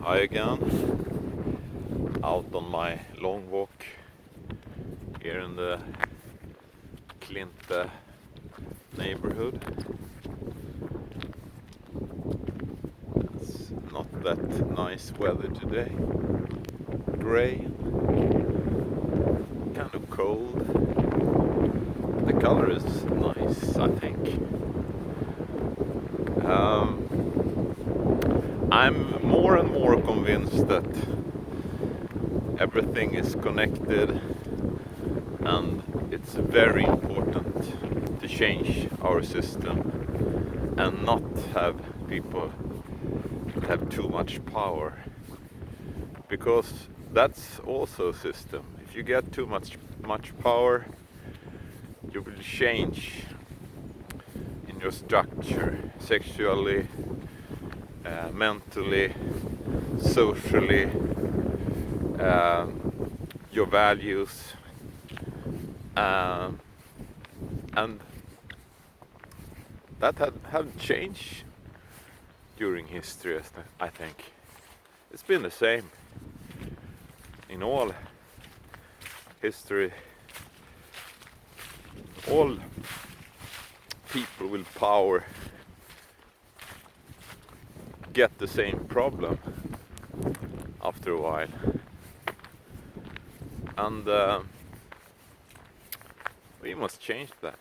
Hi again, out on my long walk here in the Klinte neighborhood. It's not that nice weather today, gray, kind of cold. The color is nice, I think. I'm more and more convinced that everything is connected, and it's very important to change our system and not have people have too much power, because that's also a system. If you get too much power, you will change in your structure, sexually, mentally, socially, your values, and that have changed during history. I think it's been the same in all history. All people with power get the same problem after a while, and we must change that.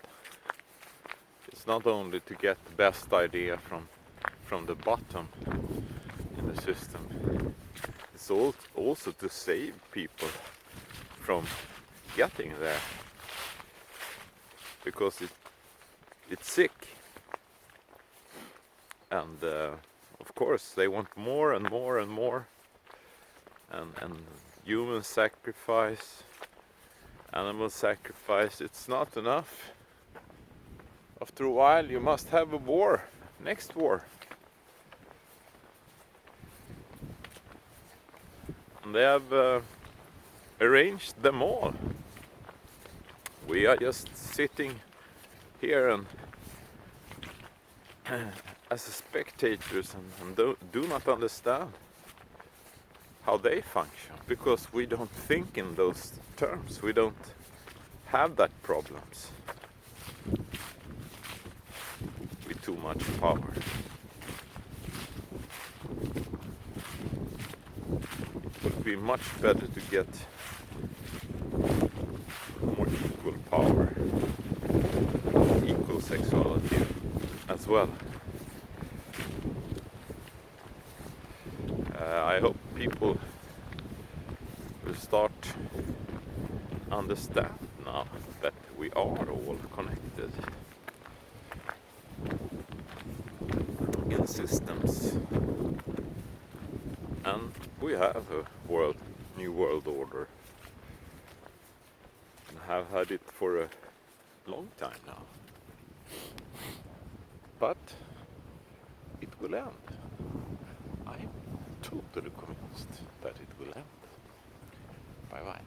It's not only to get the best idea from the bottom in the system, it's also to save people from getting there, because it's sick, and of course they want more and more and more, and human sacrifice, animal sacrifice, it's not enough. After a while you must have a war, next war. And they have arranged them all. We are just sitting here and as spectators, and do not understand how they function, because we don't think in those terms. We don't have that problems with too much power. It would be much better to get more equal power, equal sexuality as well. I hope people will start understand now that we are all connected in systems, and we have a new world order, and have had it for a long time now. But it will end. I'm totally convinced that it will end. Bye bye.